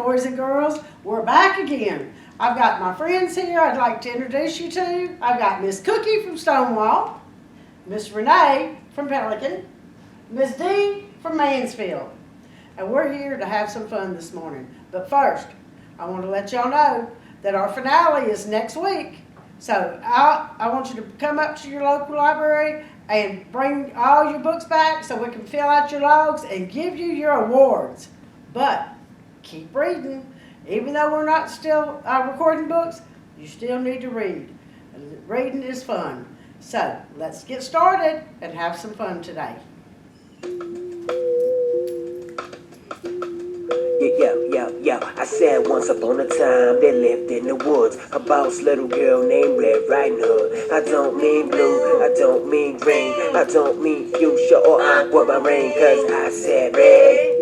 boys and girls, we're back again. I've got my friends here I'd like to introduce you to. I've got Miss Cookie from Stonewall, Miss Renee from Pelican, Miss Dee from Mansfield. And we're here to have some fun this morning. But first, I want to let y'all know that our finale is next week. So I want you to come up to your local library and bring all your books back so we can fill out your logs and give you your awards. But keep reading. Even though we're not still recording books, you still need to read. Reading is fun. So let's get started and have some fun today. Yo, I said once upon a time they lived in the woods a boss little girl named Red Riding Hood. I don't mean blue, I don't mean green, I don't mean fuchsia or aquamarine, cause I said red,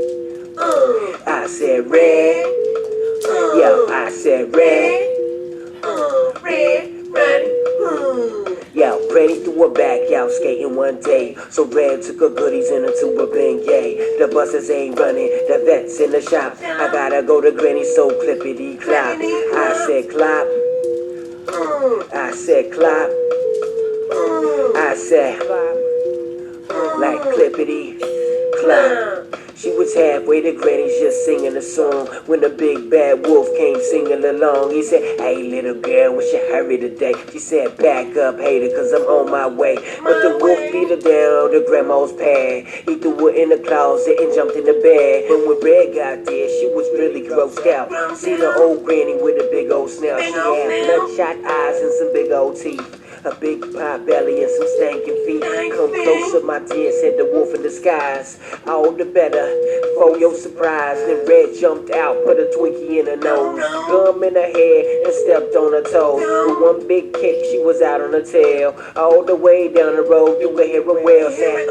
I said red, yo, I said red, Red Riding Hood. Yo, Granny threw her back out skating one day, so Red took her goodies in into a Bengay. The buses ain't running, the vet's in the shop. I gotta go to Granny, so clippity clop. I said clop, I said clop, I said like clippity clop. She was halfway to Granny's just singing a song when the big bad wolf came singing along. He said, hey little girl, what's your hurry today? She said, back up, hater, cause I'm on my way. But the wolf beat her down to grandma's pad. He threw her in the closet and jumped in the bed. But when Red got there, she was really grossed out. See the old granny with a big old snout. She had bloodshot eyes and some big old teeth, a big pot belly and some stankin' feet. Come closer, my dear, said the wolf in disguise. All the better for your surprise. Then Red jumped out, put a Twinkie in her nose, gum in her hair, and stepped on her toes. With one big kick, she was out on her tail. All the way down the road, you could hear a whale say,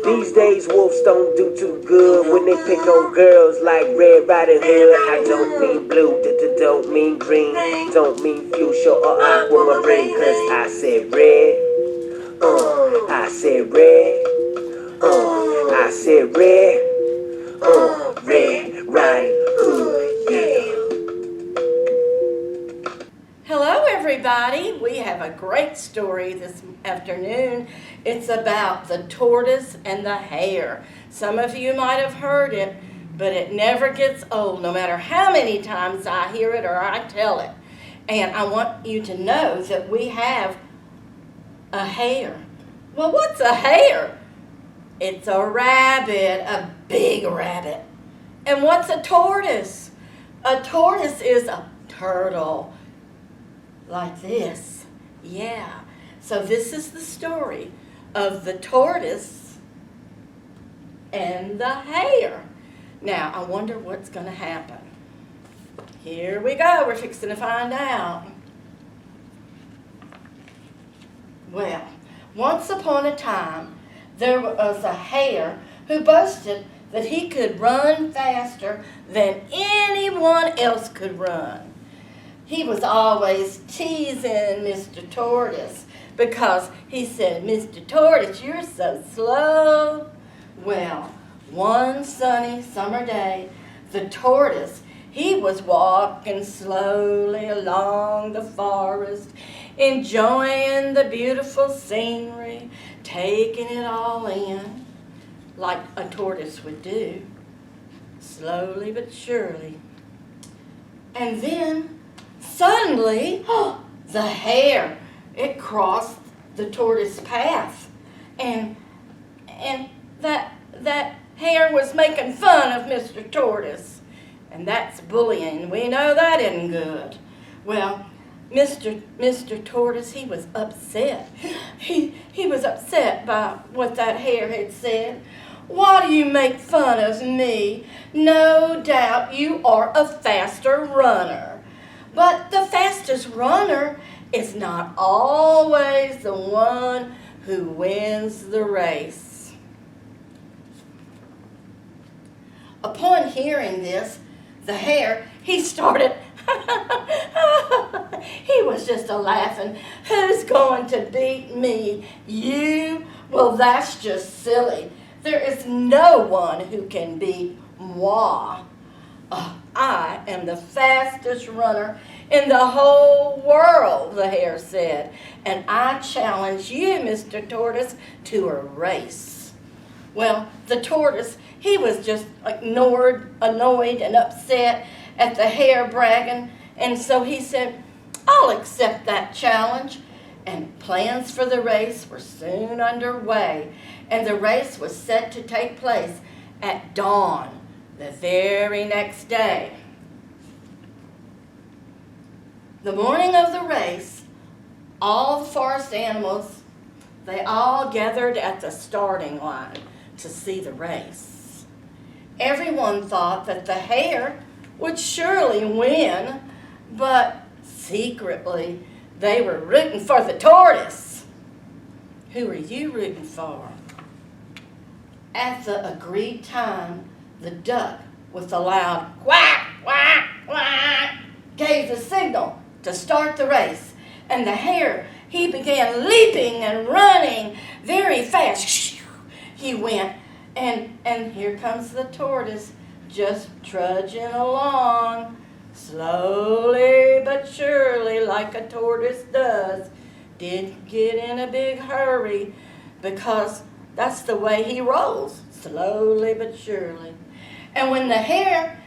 These days wolves don't do too good when they pick on girls like Red Riding Hood. I don't mean blue, don't mean green, don't mean fuchsia or aquamarine, cause I said red, I said red, I said red, Red Riding Hood, yeah. Hello everybody, we have a great story this afternoon. It's about the tortoise and the hare. Some of you might have heard it, but it never gets old, no matter how many times I hear it or I tell it. And I want you to know that we have a hare. Well, what's a hare? It's a rabbit, a big rabbit. And what's a tortoise? A tortoise is a turtle, like this. Yeah. So this is the story of the tortoise and the hare. Now, I wonder what's going to happen. Here we go. We're fixing to find out. Well, once upon a time, there was a hare who boasted that he could run faster than anyone else could run. He was always teasing Mr. Tortoise because he said, Mr. Tortoise, you're so slow. Well, one sunny summer day, the tortoise, he was walking slowly along the forest, enjoying the beautiful scenery, taking it all in, like a tortoise would do, slowly but surely. And then, suddenly, the hare, it crossed the tortoise path, and that hare was making fun of Mr. Tortoise, and that's bullying. We know that isn't good. Well, Mr. Tortoise, he was upset. He was upset by what that hare had said. Why do you make fun of me? No doubt you are a faster runner. But the fastest runner is not always the one who wins the race. Upon hearing this, the hare, he started, he was just a-laughing. Who's going to beat me? You? Well, that's just silly. There is no one who can beat moi. I am the fastest runner in the whole world, the hare said, and I challenge you, Mr. Tortoise, to a race. Well, the tortoise, he was just annoyed and upset at the hare bragging, and so he said, I'll accept that challenge. And plans for the race were soon underway, and the race was set to take place at dawn the very next day. The morning of the race, all the forest animals, they all gathered at the starting line to see the race. Everyone thought that the hare would surely win, but secretly they were rooting for the tortoise. Who are you rooting for? At the agreed time, the duck, with a loud quack, quack, quack, gave the signal to start the race. And the hare, he began leaping and running very fast. He went, and here comes the tortoise, just trudging along, slowly but surely, like a tortoise does. Didn't get in a big hurry, because that's the way he rolls, slowly but surely. And when the hare,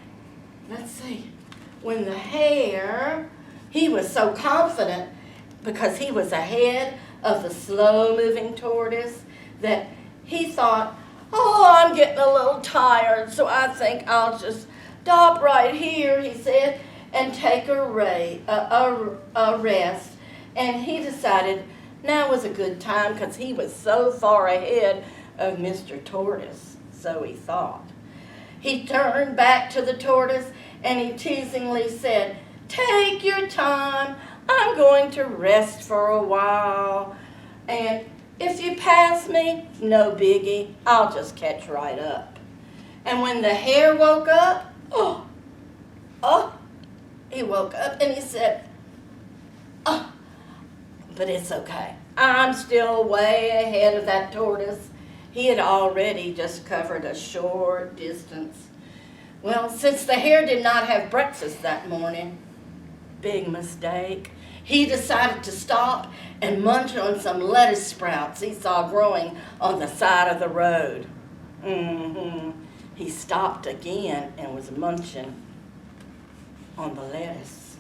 he was so confident, because he was ahead of the slow-moving tortoise, that he thought, I'm getting a little tired, so I think I'll just stop right here, he said, and take a rest. And he decided now was a good time, because he was so far ahead of Mr. Tortoise, so he thought. He turned back to the tortoise, and he teasingly said, take your time, I'm going to rest for a while, and if you pass me, no biggie, I'll just catch right up. And when the hare woke up, he woke up and he said, but it's okay. I'm still way ahead of that tortoise. He had already just covered a short distance. Well, since the hare did not have breakfast that morning, big mistake, he decided to stop and munch on some lettuce sprouts he saw growing on the side of the road. He stopped again and was munching on the lettuce.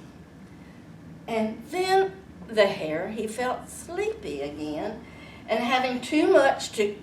And then the hare, he felt sleepy again, and having too much to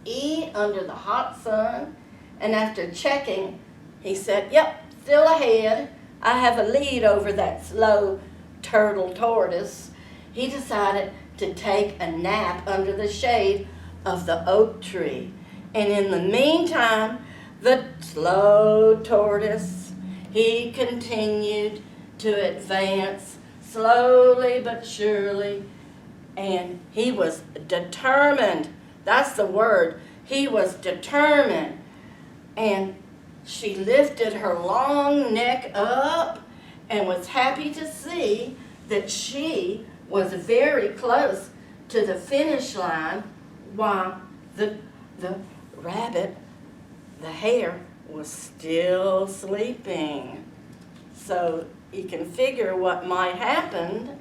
eat under the hot sun, and after checking, he said, yep, still ahead. I have a lead over that slow turtle tortoise. He decided to take a nap under the shade of the oak tree. And in the meantime, the slow tortoise, he continued to advance slowly but surely. And he was determined. That's the word. He was determined. And she lifted her long neck up and was happy to see that she was very close to the finish line, while the rabbit, the hare, was still sleeping. So you can figure what might happen.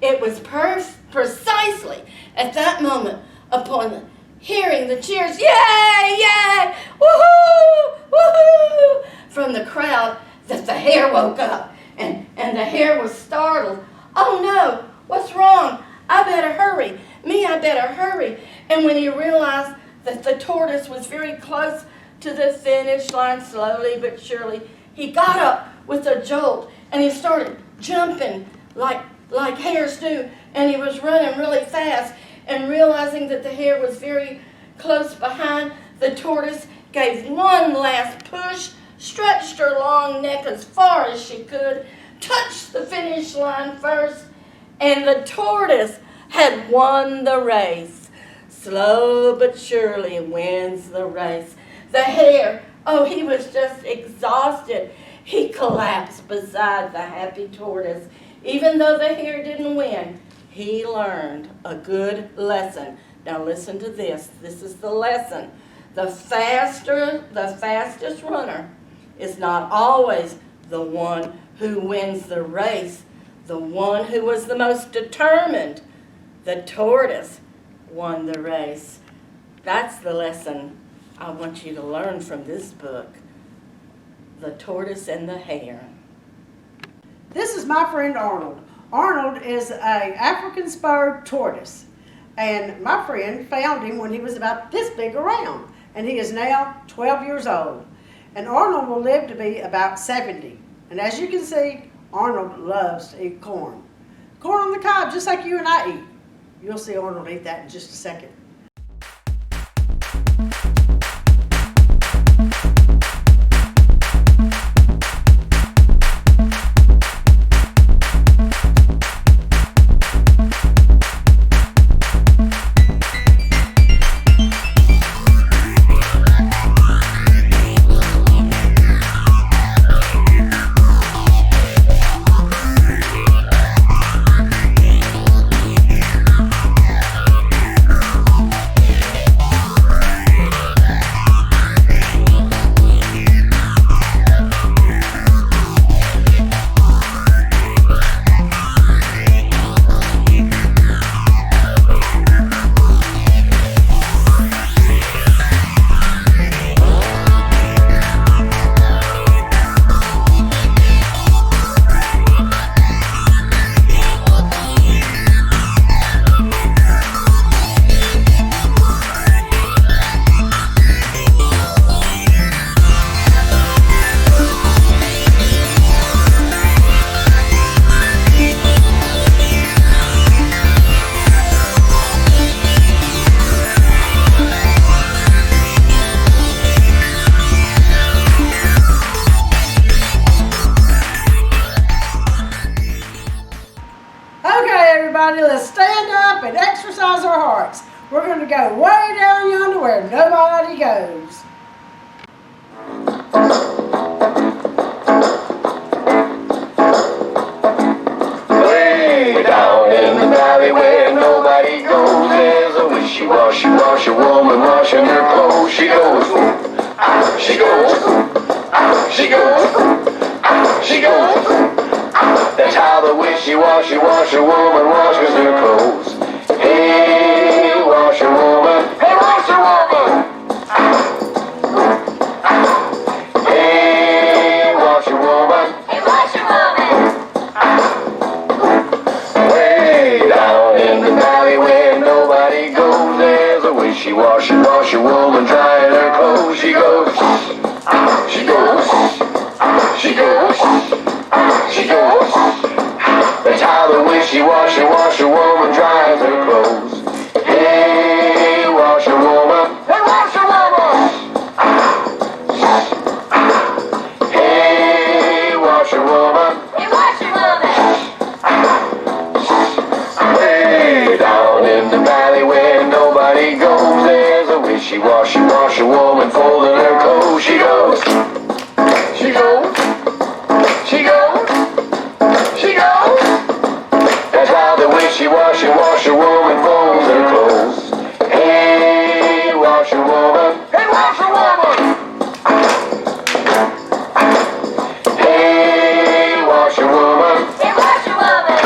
It was precisely at that moment, upon hearing the cheers, yay, yay, woohoo, woohoo, from the crowd, that the hare woke up, and the hare was startled. Oh no, what's wrong? I better hurry. I better hurry. And when he realized that the tortoise was very close to the finish line, slowly but surely, he got up with a jolt, and he started jumping like hares do, and he was running really fast, and realizing that the hare was very close behind, the tortoise gave one last push, stretched her long neck as far as she could, touched the finish line first, and the tortoise had won the race. Slow but surely wins the race. The hare, he was just exhausted. He collapsed beside the happy tortoise. Even though the hare didn't win, he learned a good lesson. Now listen to this. This is the lesson. The fastest runner is not always the one who wins the race, the one who was the most determined. The tortoise won the race. That's the lesson I want you to learn from this book. The Tortoise and the Hare. This is my friend Arnold. Arnold is an African spurred tortoise. And my friend found him when he was about this big around. And he is now 12 years old. And Arnold will live to be about 70. And as you can see, Arnold loves to eat corn. Corn on the cob, just like you and I eat. You'll see Arnold eat that in just a second. Let's stand up and exercise our hearts. We're going to go way down yonder where nobody goes. Way down in the valley where nobody goes, there's a wishy-washy woman washing her clothes. She goes, ah, she goes, ah, she goes, ah, she goes. That's how the wishy-washy woman washes her clothes. Hey, washer woman. Hey, washer woman. Hey, washer woman. Hey, washer woman. Way down in the valley where nobody goes, there's a wishy-washy woman drying her clothes. She goes, she goes, she goes, she goes. That's how the wishy-washy woman dries her clothes. Hey, washer woman. Hey, washer woman. Hey, washer woman. Hey, washer woman. Way down in the valley where nobody goes, there's a wishy-washy woman folding her clothes. She goes, she goes, she goes, she goes. That's how the wishy-washy woman folds her clothes. Hey, washer woman. Hey, washer woman. Hey, washer woman. Hey, washer woman.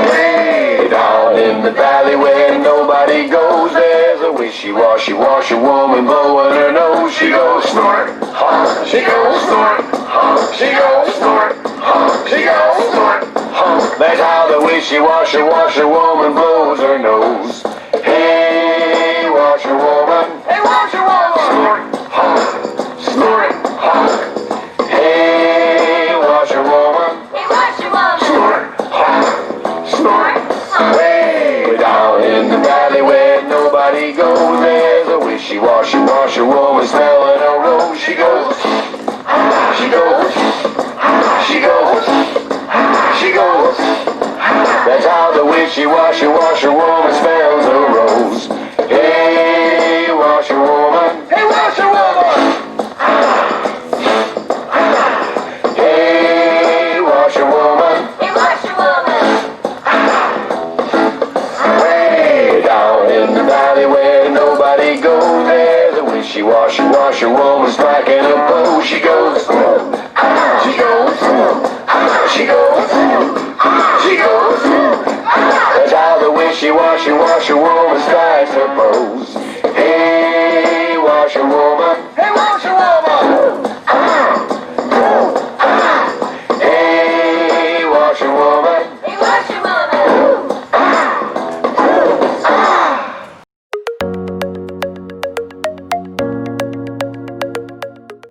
Way down in the valley where nobody goes, there's a wishy-washy woman blowing her nose. She goes snort, honk. She goes snort, honk. She goes snort, honk. She goes snort, honk. That's how the wishy-washy woman blows her nose. Hey, washer woman. Hey, washer woman. Snort, honk. Snort, honk. Hey, washer woman. Hey, washer woman. Snort, honk. Snort, honk. Way down in the valley where nobody goes, there's a wishy-washy woman smelling a rose. She goes, she goes, she goes, she goes. That's how the wishy-washy woman smells a rose. Hey, washer woman. Hey, washer woman. Hey, washer woman. Hey, washer woman. Way down in the valley where nobody woman striking a pose. She goes, she goes, she goes, she goes. That's how the wishy-washy woman strikes her pose.